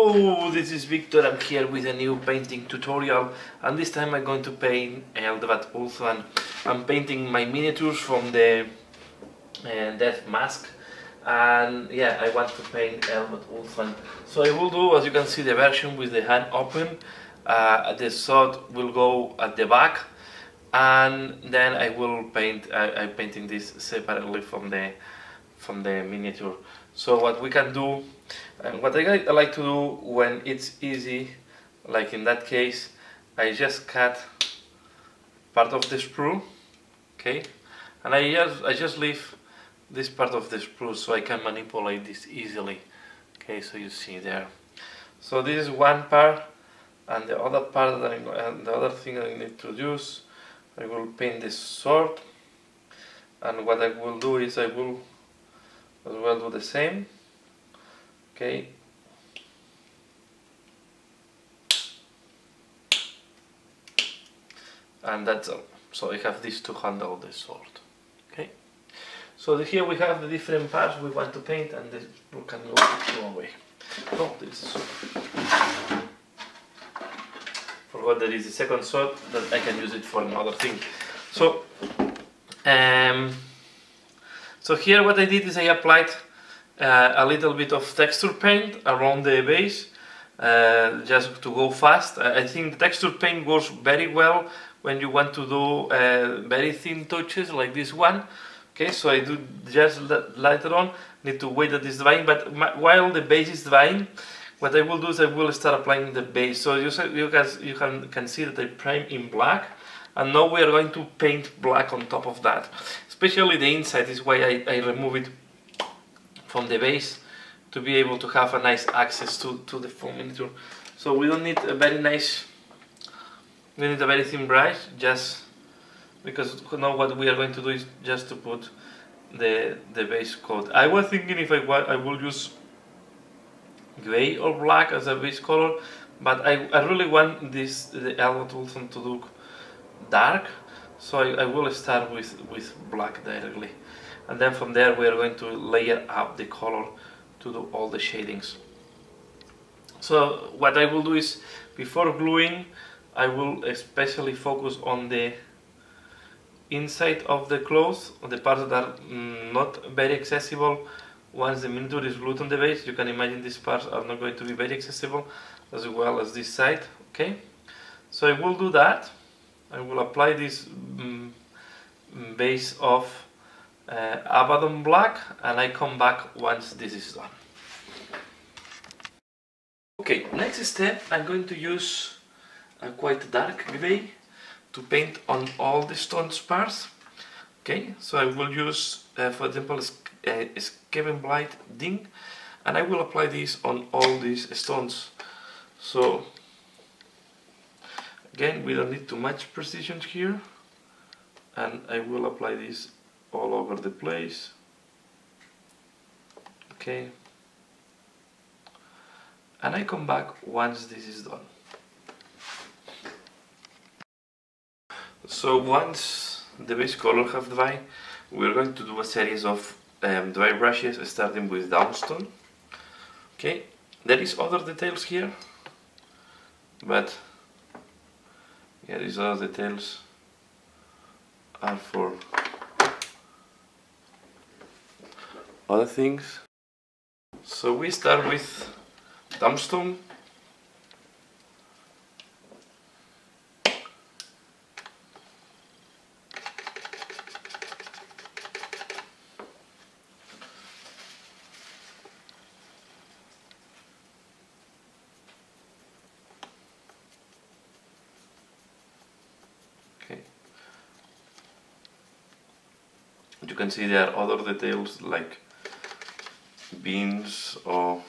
Hello, this is Victor. I'm here with a new painting tutorial, and this time I'm going to paint Eldrad Ulthran. I'm painting my miniatures from the Death Mask, and yeah, I want to paint Eldrad Ulthran. So I will do, as you can see, the version with the hand open. The sword will go at the back, and then I will paint. I'm painting this separately from the miniature. So what we can do, what I like to do when it's easy, like in that case, I just cut part of the sprue, okay, and I just leave this part of the sprue so I can manipulate this easily. Okay, so you see there. So this is one part, and the other part and the other thing I need to use, I will paint this sword, and what I will do is I will as well do the same. Okay, and that's all. So I have this to handle the sword. Okay, so here we have the different parts we want to paint, and this we can go away. Oh, this is forgot there is a second sword that I can use it for another thing. So so here what I did is I applied a little bit of texture paint around the base, just to go fast. I think the texture paint works very well when you want to do very thin touches like this one. Okay, so I do just later on, need to wait that it's drying, but while the base is drying, what I will do is I will start applying the base. So you guys can see that I prime in black, and now we are going to paint black on top of that. Especially the inside is why I remove it from the base, to be able to have a nice access to the full miniature. So we don't need a very nice, we need a very thin brush, just because now what we are going to do is just to put the base coat. I was thinking if I will use grey or black as a base color, but I really want the Eldrad Ulthran to look dark, so I will start with black directly, and then from there we are going to layer up the color to do all the shadings. So what I will do is, before gluing, I will especially focus on the inside of the clothes, on the parts that are not very accessible. Once the miniature is glued on the base, you can imagine these parts are not going to be very accessible, as well as this side. Okay, so I will do that. I will apply this base of Abaddon black, and I come back once this is done. Okay, next step, I'm going to use a quite dark grey to paint on all the stones parts. Okay, so I will use, for example, Skaven Blight Ding, and I will apply this on all these stones. So again, we don't need too much precision here, and I will apply this all over the place. Okay, and I come back once this is done. So once the base color have dried, we're going to do a series of dry brushes, starting with Downstone. Okay, there is other details here, but yeah, these other details are for other things. So we start with Dumbstone. Okay. You can see there are other details like beans or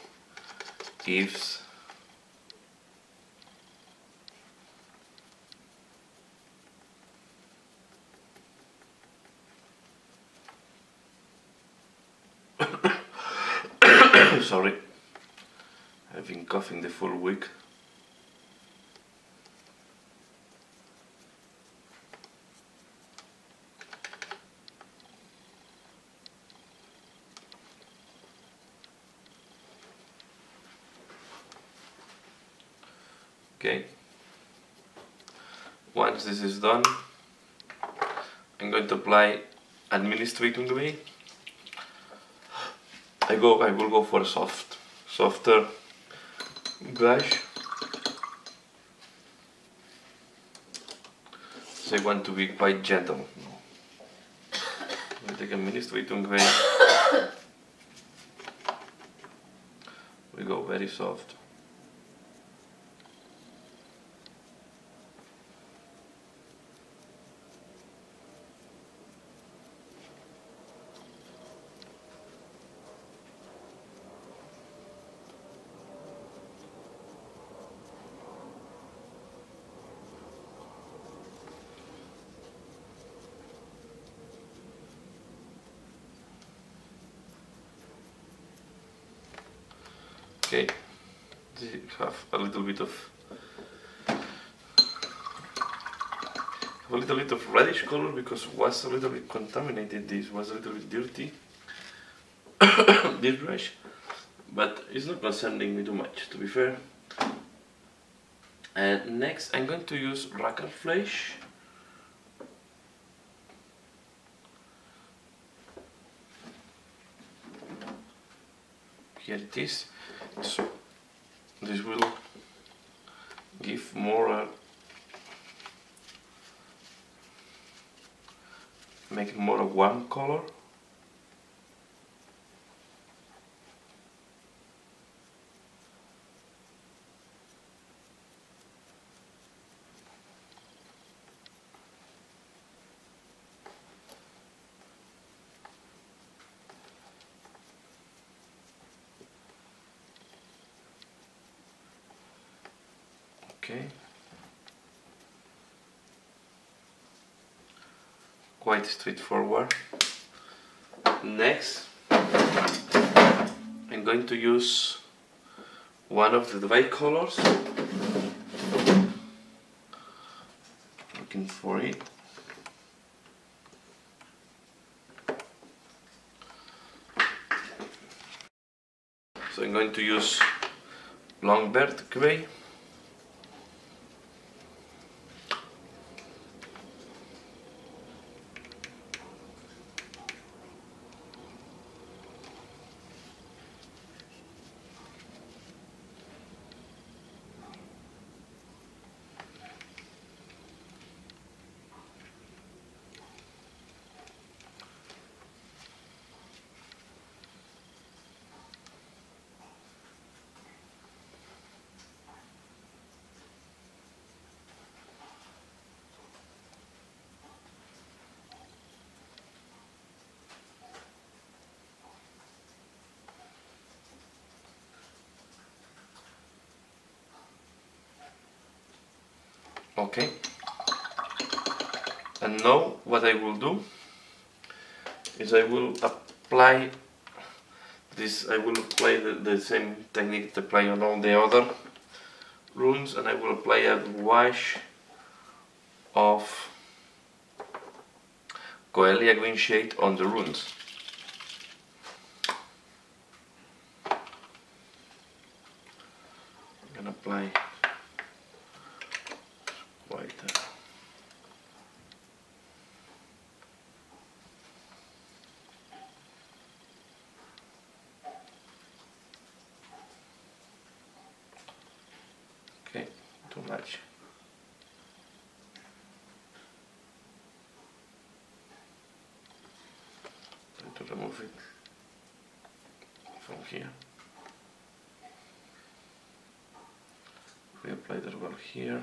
eaves. Sorry, I've been coughing the full week. Okay. Once this is done, I'm going to apply Administrating Way. I will go for a softer brush. So I want to be quite gentle. I take Administrating Way. We go very soft. Okay, they have a little bit of reddish color because it was a little bit contaminated. This was a little bit dirty. This brush, but it's not concerning me too much, to be fair. And next, I'm going to use Racker Flesh. Here it is. So this will give more, make it more a warm color. Okay, quite straightforward. Next, I'm going to use one of the dry colors. Looking for it. So I'm going to use Longbird Grey. Okay, and now what I will do is I will apply this. I will apply the same technique to apply on all the other runes, and I will apply a wash of Coelia Green Shade on the runes. I'm gonna apply quite okay, too much. Try to remove it from here. We apply that well here.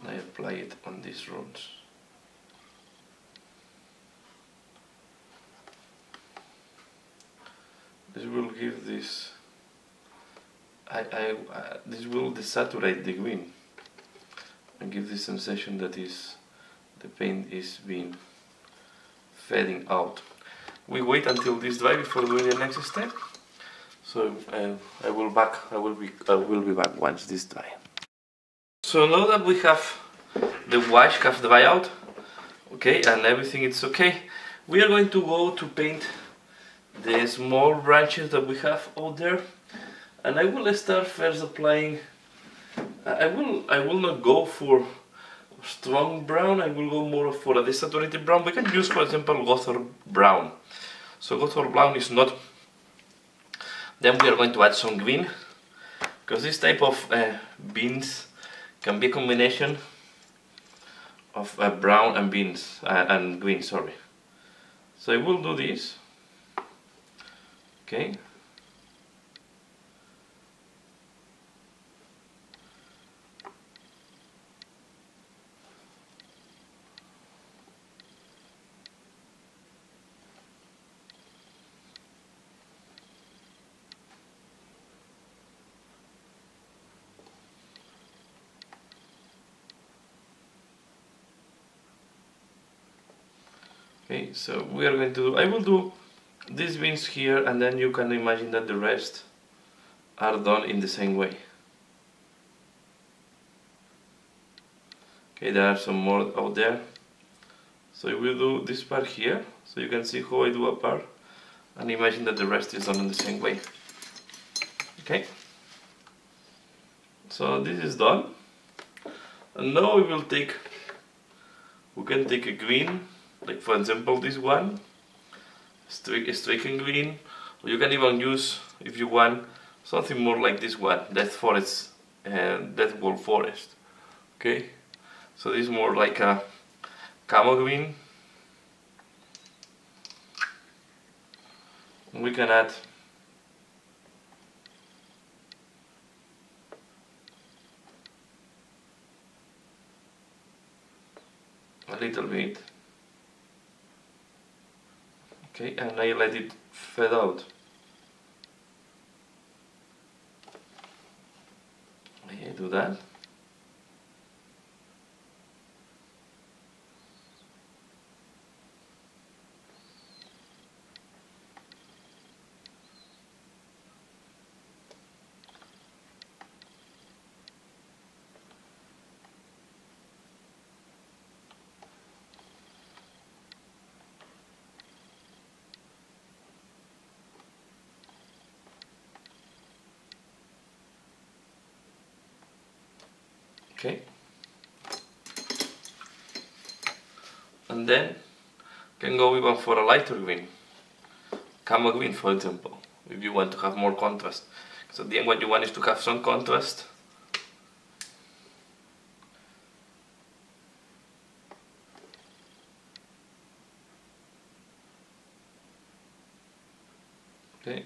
I apply it on these runes. This will give this. This will desaturate the green and give this sensation that the paint is being fading out. We wait until this dry before doing the next step. So I will be back once this dry. So now that we have the wash have dried out, okay, and everything is okay, we are going to go to paint the small branches that we have out there. And I will start first applying. I will not go for strong brown. I will go more for a desaturated brown. We can use, for example, Gothor brown. So Gothor brown is not. Then we are going to add some green, because this type of beans can be a combination of brown and beans and green. Sorry. So I will do this. Okay. Okay, so we are going to, I will do these beans here, and then you can imagine that the rest are done in the same way. Okay, there are some more out there. So I will do this part here, so you can see how I do a part, and imagine that the rest is done in the same way. Okay, so this is done, and now we can take a green. Like for example this one, striking green, or you can even use, if you want, something more like this one, Death Forest, Death Wall Forest. Okay, so this is more like a camo green. We can add a little bit. Okay, and I let it fade out. I do that. Okay, and then can go even for a lighter green, camo green for example, if you want to have more contrast. So at the end what you want is to have some contrast. Okay.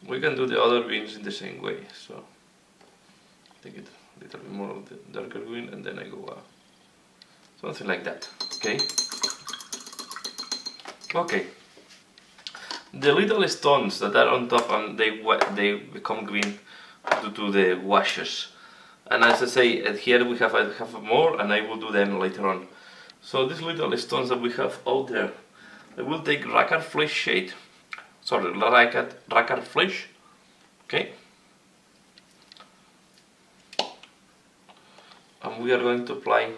We can do the other greens in the same way, so take it a little bit more of the darker green, and then I go something like that. Okay. Okay. The little stones that are on top, and they become green due to the washes. And as I say, here we have I have more, and I will do them later on. So these little stones that we have out there, I will take Rackard Flesh shade. Sorry, Rackard Flesh. Okay. And we are going to apply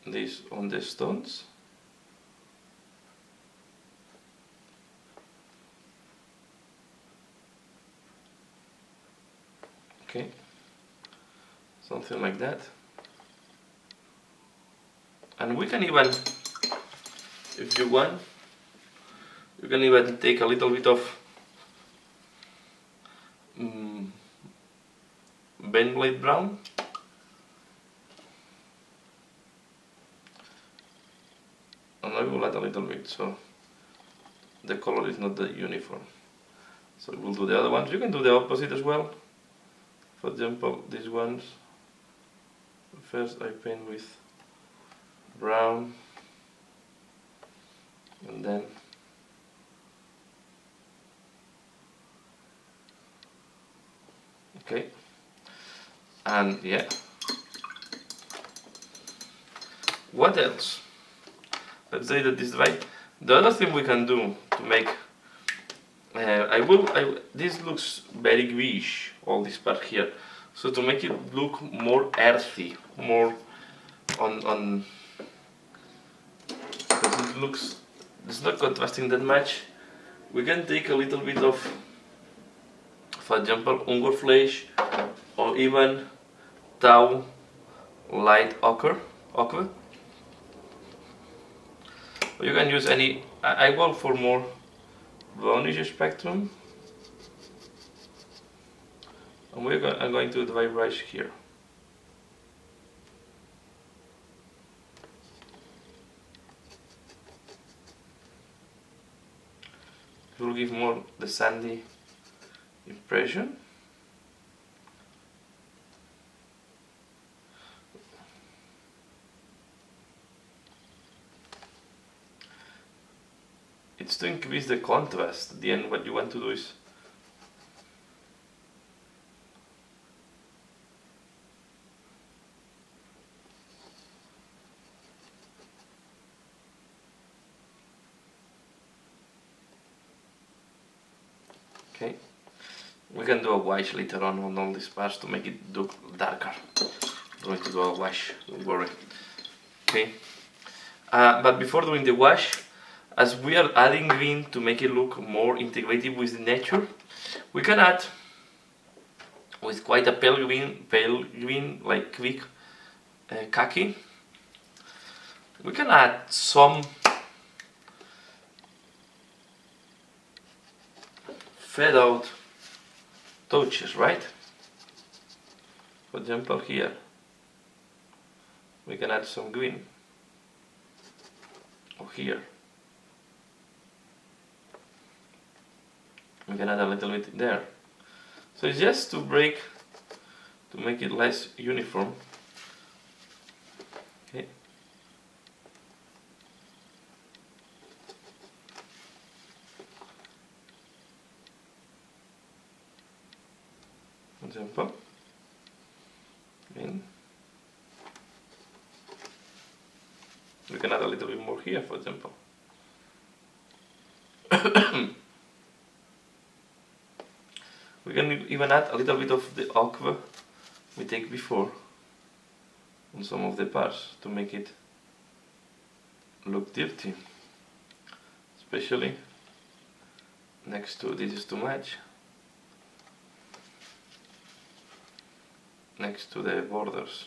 this on the stones. Okay. Something like that. And we can even, if you want, you can even take a little bit of Baneblade brown, and I will add a little bit so the color is not that uniform. So we'll do the other ones. You can do the opposite as well. For example, these ones, first I paint with brown, and then okay, and yeah, what else? Let's say that this is right. The other thing we can do to make this looks very greyish, all this part here, so to make it look more earthy, more on because it looks it's not contrasting that much. We can take a little bit of, for example, Ungorfleisch or even Tau light ochre. You can use any. I go for more brownish spectrum, and I'm going to dry brush here. It will give more the sandy impression. It's to increase the contrast. At the end, what you want to do is okay. We can do a wash later on all these parts to make it look darker. I'm going to do a wash, don't worry. Okay. But before doing the wash, as we are adding green to make it look more integrated with the nature, we can add with quite a pale green like quick khaki. We can add some fade out touches, right? For example, here we can add some green, or here we can add a little bit there. So it's just to make it less uniform. Okay. For example, and we can add a little bit more here, for example. We can even add a little bit of the aqua we take before on some of the parts to make it look dirty, especially next to this is too much, next to the borders.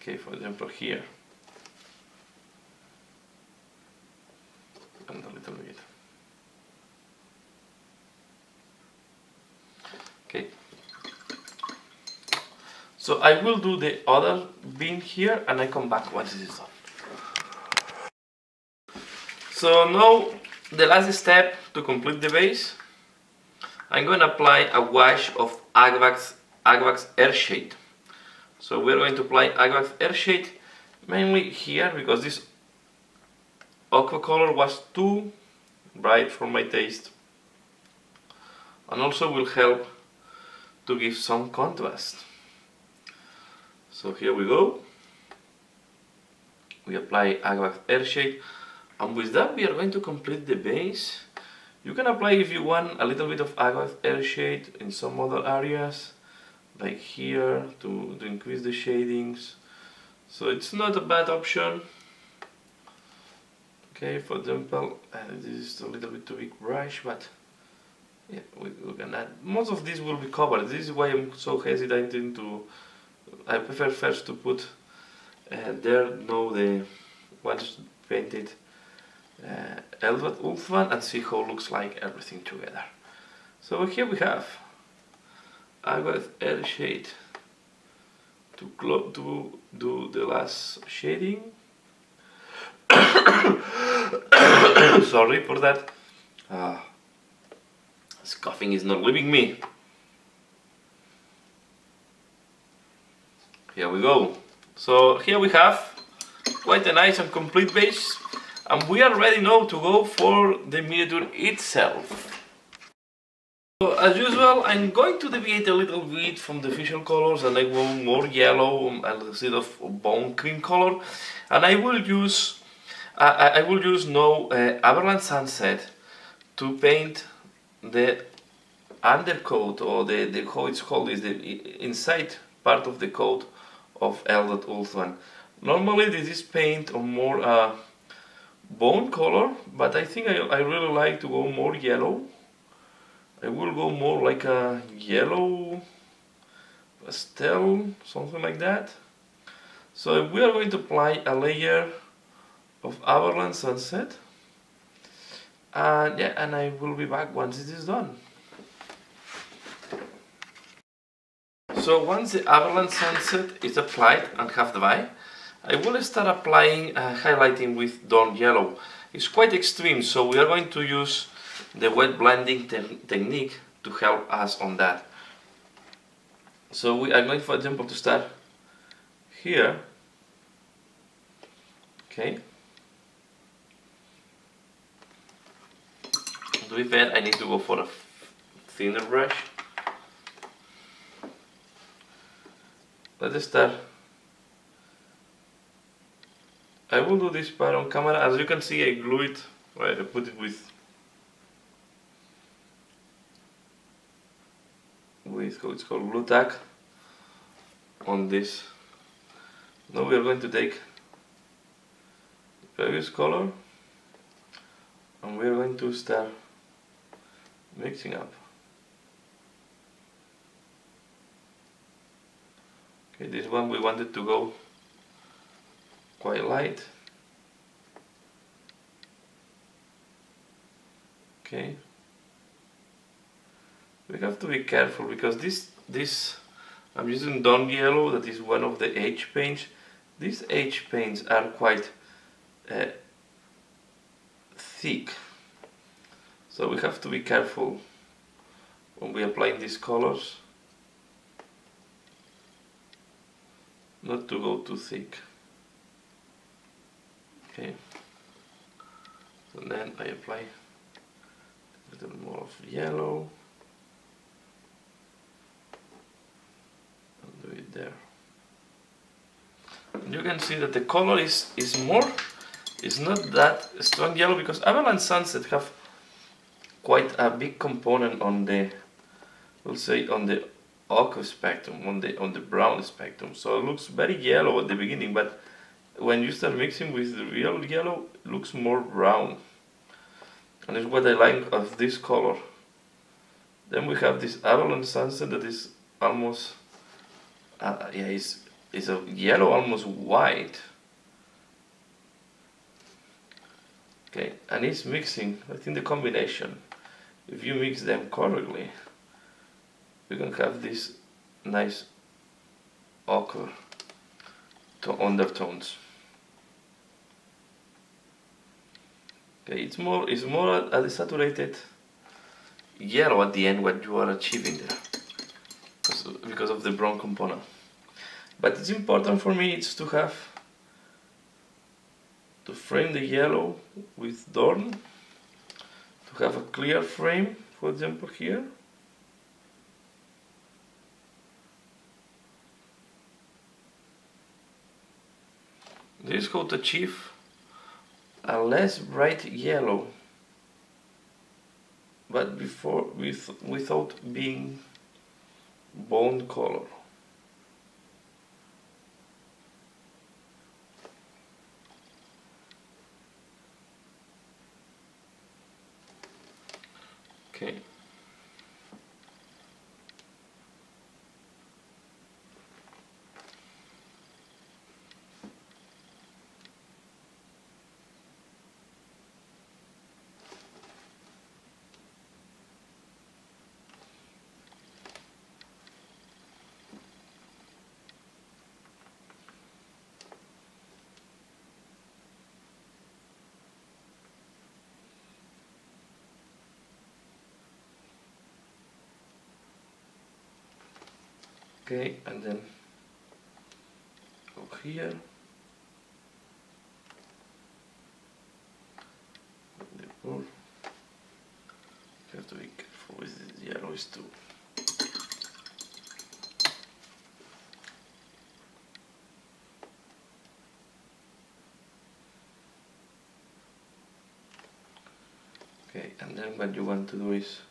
Okay, for example here, and a little bit. Okay, so I will do the other bin here and I come back once this is done. So now the last step to complete the base, I'm going to apply a wash of Agravax Earthshade. So we're going to apply Agravax Earthshade mainly here because this aqua color was too bright for my taste, and also will help to give some contrast. So here we go. We apply Agravax Earthshade, and with that we are going to complete the base. You can apply, if you want, a little bit of Agravax Earthshade in some other areas, like here, to increase the shadings. So it's not a bad option. Okay, for example, this is a little bit too big brush, but yeah, we can add. Most of this will be covered. This is why I'm so hesitant to. I prefer first to put there now the once painted Eldrad Ulthran and see how it looks like everything together. So here we have Agravax Earthshade to do the last shading. Sorry for that. This coughing is not leaving me. Here we go. So here we have quite a nice and complete base, and we are ready now to go for the miniature itself. So as usual, I'm going to deviate a little bit from the official colors, and I want more yellow instead of bone cream color, and I will use now Everland Sunset to paint the undercoat, or the how it's called is the inside part of the coat of Eldrad Ulthran. Normally this is paint on more bone color, but I think I really like to go more yellow. I will go more like a yellow pastel, something like that. So we are going to apply a layer of Avalanche Sunset, and yeah, and I will be back once it is done. So once the Avalanche Sunset is applied and half dry, I will start applying highlighting with Dawn Yellow. It's quite extreme, so we are going to use the wet blending technique to help us on that. So we are going, for example, to start here. Okay. To be fair, I need to go for a thinner brush. Let's start. I will do this part on camera. As you can see, I glue it, right? I put it with how it's called, glue tack on this. Now we are going to take the previous color and we are going to start mixing up. Okay, this one we wanted to go quite light. Okay. We have to be careful because this I'm using Dawn Yellow, that is one of the H paints. These H paints are quite thick, so we have to be careful when we apply these colors not to go too thick. Okay, so then I apply a little more of yellow and do it there. And you can see that the color is not that strong yellow because Avalanche Sunset have quite a big component on the, we'll say, on the ochre spectrum, on the brown spectrum. So it looks very yellow at the beginning, but when you start mixing with the real yellow, it looks more brown. And it's what I like of this color. Then we have this Avalanche Sunset that is almost, is a yellow, almost white. Okay, and it's mixing. I think the combination, if you mix them correctly, we can have this nice ochre undertones. Okay, it's more a desaturated yellow at the end what you are achieving there, because of the brown component. But it's important for me it's to frame the yellow with Dawn, to have a clear frame, for example here. This is how to achieve a less bright yellow, but without being bone color. Okay. Okay, and then go here. You have to be careful with the yellows too. Okay, and then what you want to do is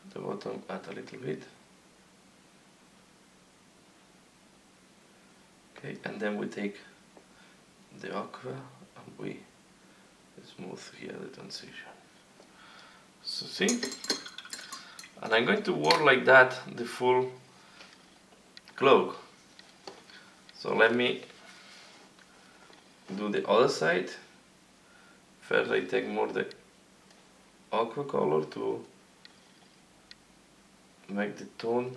at the bottom add a little bit. Okay, and then we take the aqua and we smooth here the transition. So see? And I'm going to work like that the full cloak. So let me do the other side. First I take more the aqua color to make the tone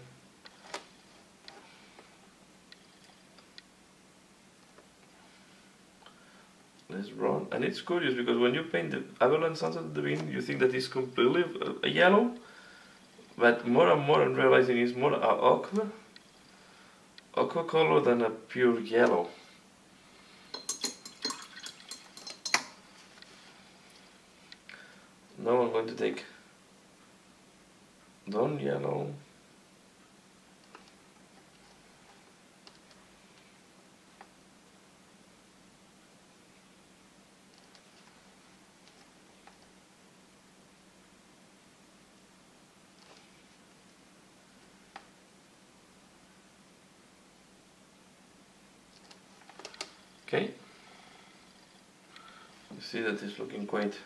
less brown. And it's curious because when you paint the Avalanche Sunset at the beginning, you think that it's completely a yellow, but more and more I'm realizing it's more aqua color than a pure yellow. Now I'm going to take dawn yellow. Okay, you see that it's looking quite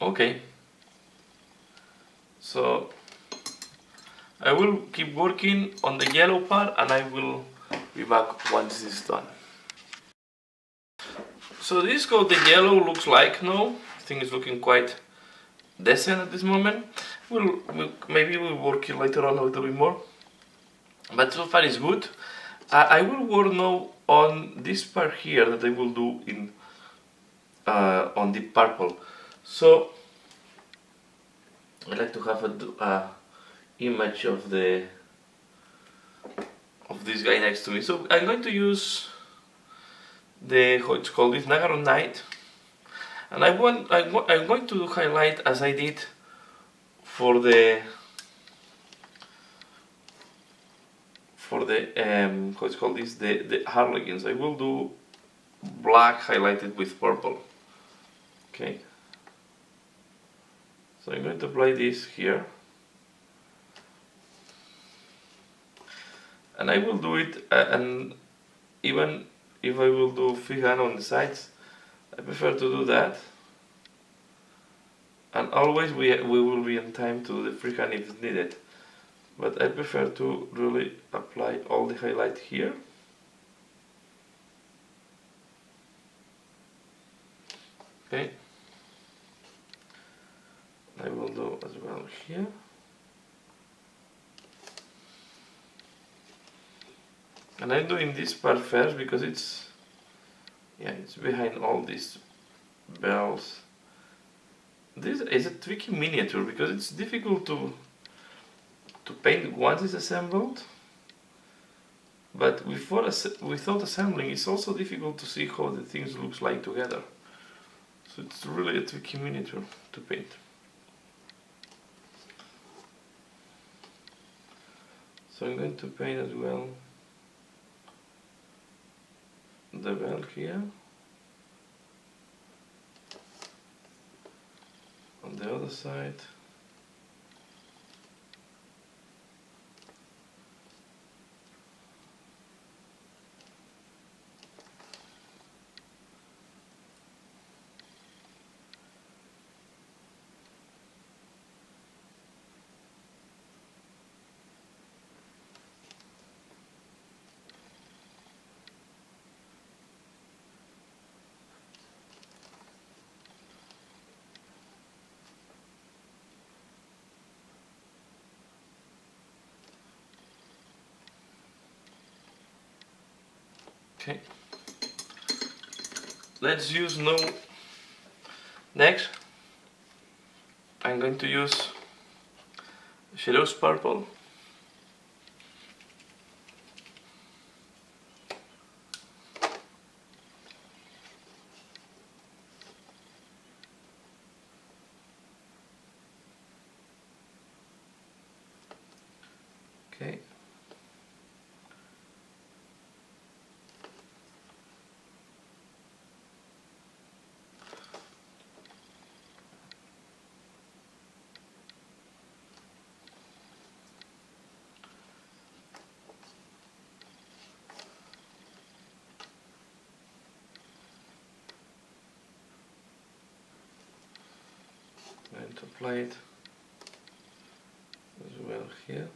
okay. So I will keep working on the yellow part and I will be back once this is done. So this is how the yellow looks like now. I think it's looking quite decent at this moment. Maybe we'll work it later on a little bit more, but so far it's good. I will work now on this part here that I will do in on the purple. So I like to have a image of this guy next to me. So I'm going to use how it's called this Nagaron Night, and I'm going to highlight as I did for the how it's called this the Harlequins. I will do black highlighted with purple. Okay. So I'm going to apply this here, and I will do it and even if I will do freehand on the sides, I prefer to do that, and always we will be in time to do the freehand if it's needed, but I prefer to really apply all the highlight here. Okay, I will do as well here. And I'm doing this part first because it's behind all these bells. This is a tricky miniature because it's difficult to paint once it's assembled, but without assembling it's also difficult to see how the things looks like together. So it's really a tricky miniature to paint. So I'm going to paint as well the bell here, on the other side, Okay. Let's use no. Next, I'm going to use Shadows Purple. Okay. I'm going to apply it as well here.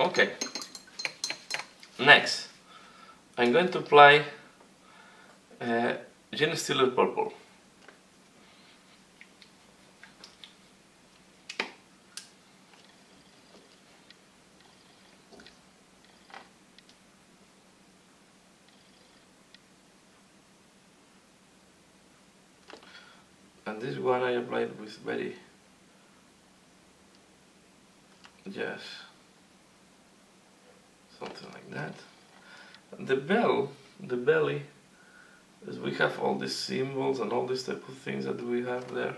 Okay. Next, I'm going to apply Gene Stealer Purple. And this one I applied with very just something like that. And the belly, as we have all these symbols and all these type of things that we have there.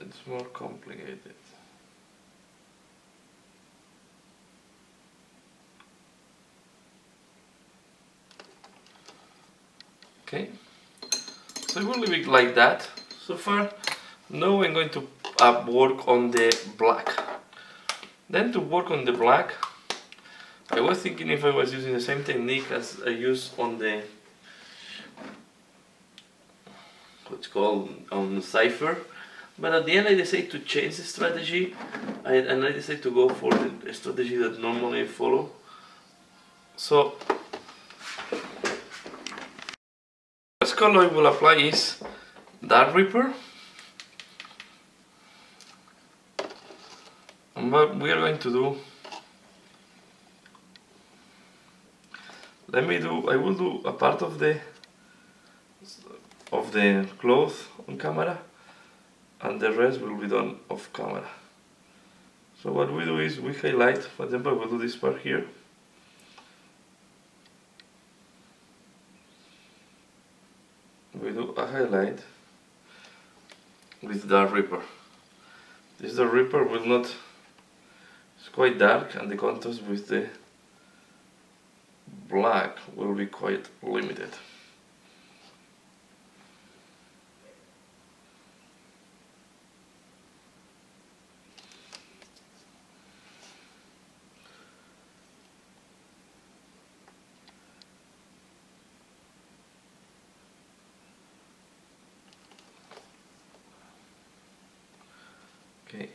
It's more complicated. Okay, so it will leave it like that so far. Now I'm going to work on the black. Then to work on the black, I was thinking if I was using the same technique as I use on the what's called on Cypher, but at the end I decided to change the strategy, and I decided to go for the strategy that normally I follow. So first color I will apply is Dark Reaper, and what we are going to do, I will do a part of the cloth on camera, and the rest will be done off camera. So what we do is we highlight, for example, we'll do this part here. We do a highlight with Dark Reaper. This Dark Reaper will not, it's quite dark, and the contrast with the black will be quite limited. Okay.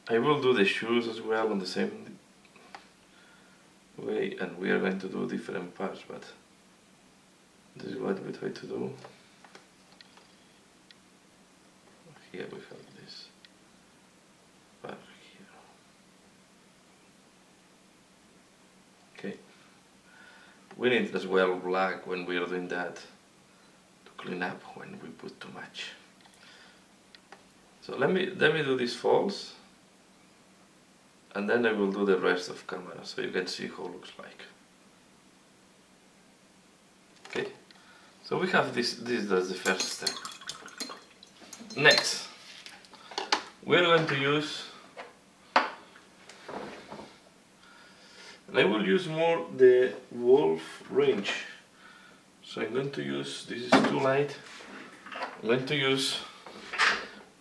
I will do the shoes as well on the same way. way, and we are going to do different parts, but this is what we try to do. Here we have this part here. Okay. We need as well black when we are doing that to clean up when we put too much. So let me do these folds, and then I will do the rest of camera so you can see how it looks like. Okay, so we have this as the first step. Next, we're going to use, and I will use more the wolf range. So I'm going to use, this is too light, I'm going to use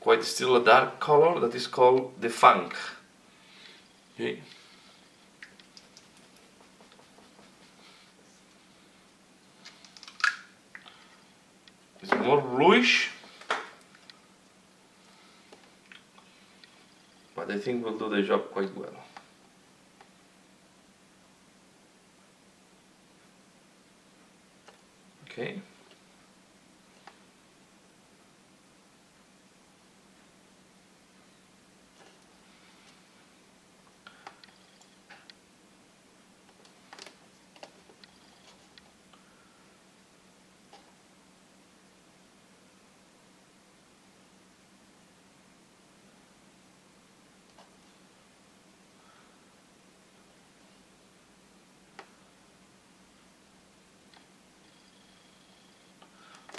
quite still a dark color that is called the funk. Okay. It's more bluish, but I think we'll do the job quite well. Okay.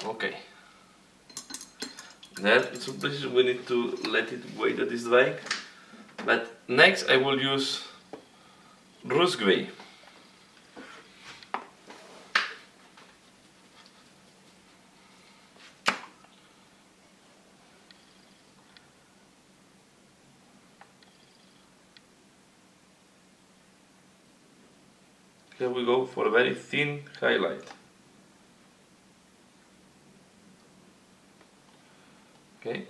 Okay. Then so this we need to let it wait that is drying. But next I will use rose gray. Here we go for a very thin highlight. Okay.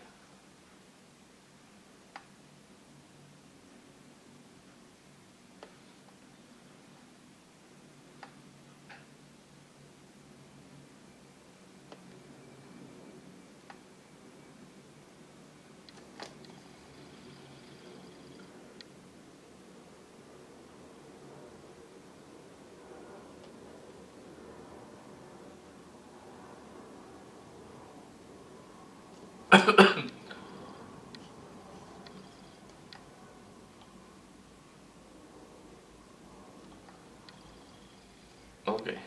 Okay.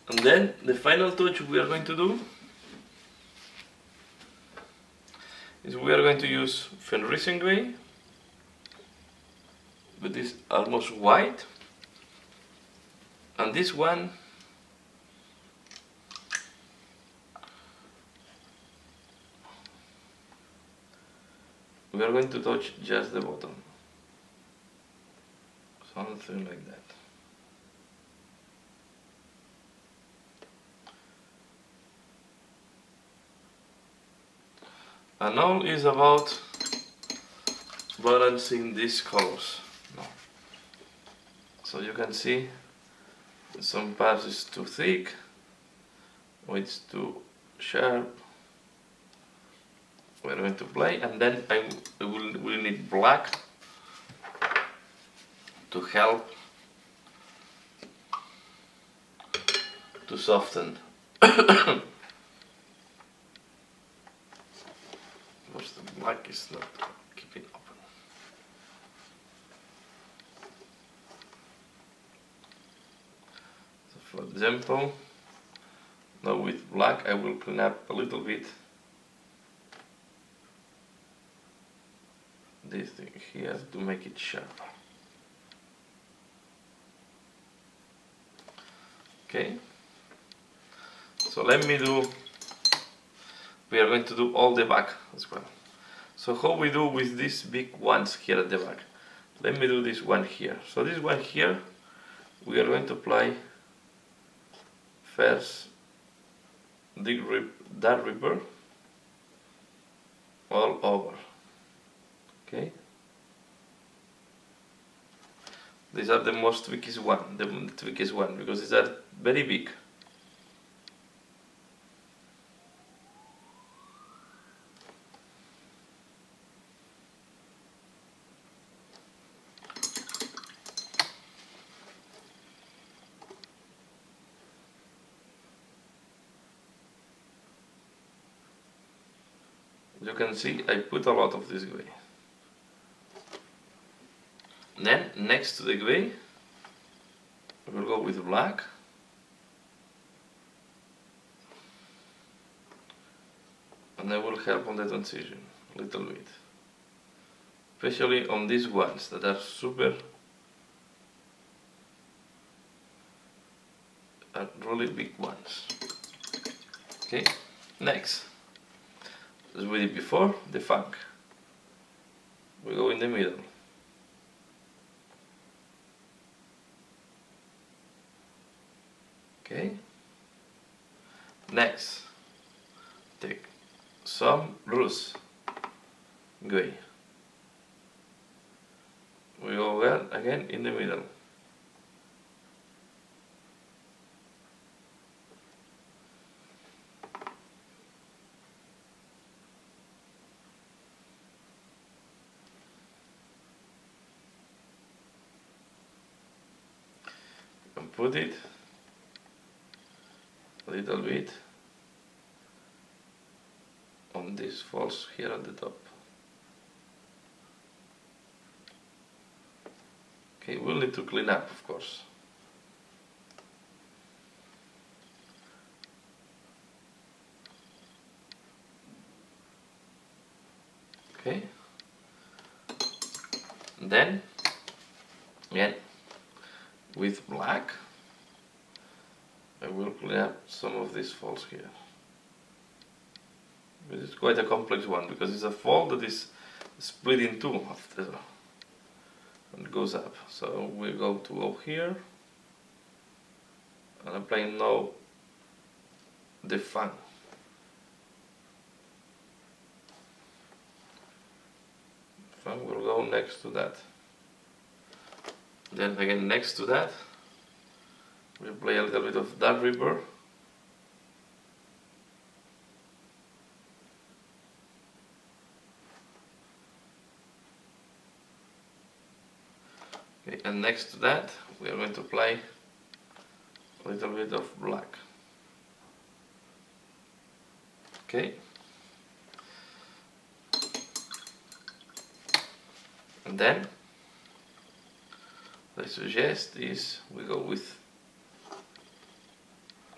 And then the final touch we are going to do is we are going to use Fenrisian gray with this almost white, and this one we are going to touch just the bottom, something like that. And all is about balancing these colors. So you can see some parts is too thick, or it's too sharp. We're going to play, and then we'll need black to help to soften. Because the black is not keeping open. So for example, now with black I will clean up a little bit this thing here to make it sharp. Okay, so let me do, we are going to do all the back as well. So how we do with these big ones here at the back? Let me do this one here. So this one here, we are going to apply first the Dark Reaper all over. Okay, These are the most trickiest one, because these are very big. You can see I put a lot of this grey. Then next to the grey, I will go with black. And I will help on the transition a little bit. Especially on these ones that are really big ones. Okay, next. As we did before, the funk. We go in the middle. Okay. Next, take some loose grey. We go again in the middle. And put it a little bit on this false here at the top. Okay, we'll need to clean up, of course. Okay. Then, again, with black, I will clean up some of this false here. But it's quite a complex one because it's a fold that is split in two after and it goes up. So we go here and apply now the fan. Fan will go next to that. Then again next to that we apply a little bit of Dark Reaper. Okay, and next to that we are going to apply a little bit of black. Okay. And then what I suggest is we go with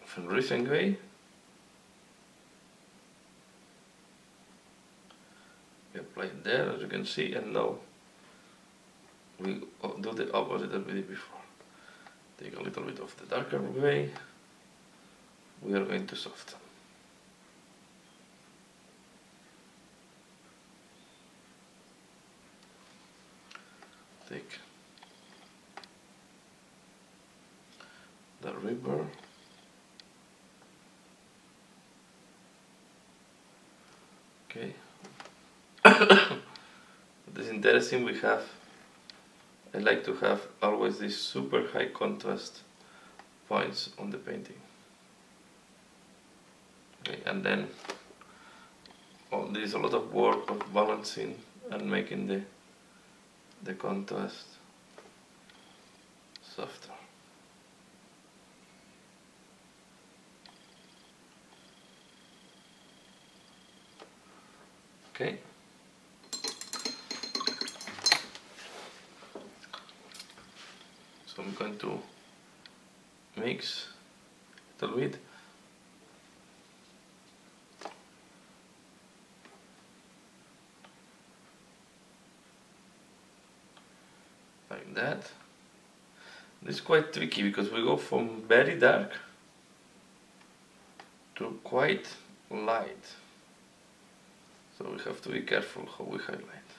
Fenrisen Grey. We apply it there, as you can see, and now we do the opposite that we did before. Take a little bit of the darker grey. We are going to soften. Take the river. Okay. This is interesting. I like to have always these super high contrast points on the painting. Okay, and then there is a lot of work of balancing and making the contrast softer. Okay. So I'm going to mix a little bit. Like that. This is quite tricky because we go from very dark to quite light. So we have to be careful how we highlight.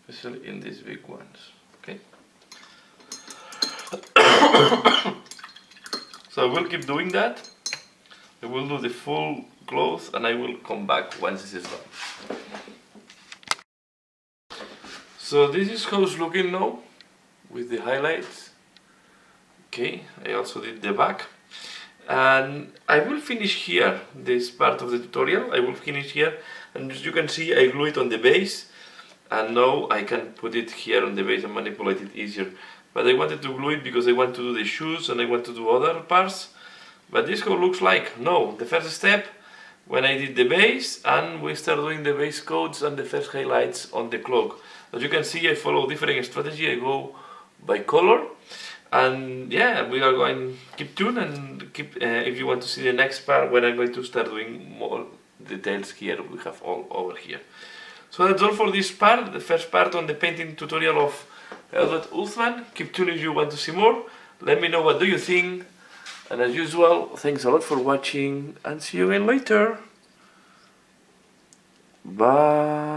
Especially in these big ones, okay? So I will keep doing that. I will do the full close, and I will come back once this is done. So this is how it's looking now, with the highlights. Okay, I also did the back. And I will finish here, this part of the tutorial. I will finish here, and as you can see, I glue it on the base. And now I can put it here on the base and manipulate it easier. But I wanted to glue it because I want to do the shoes and I want to do other parts. But this how it looks like. No, the first step, when I did the base, and we start doing the base coats and the first highlights on the cloak. As you can see, I follow different strategy. I go by color. And yeah, we are going to keep tuned and keep, if you want to see the next part when I'm going to start doing more details here, we have all over here. So that's all for this part, the first part on the painting tutorial of Eldrad Ulthran. Keep tuned if you want to see more. Let me know what do you think. And as usual, thanks a lot for watching and see you again later. Bye.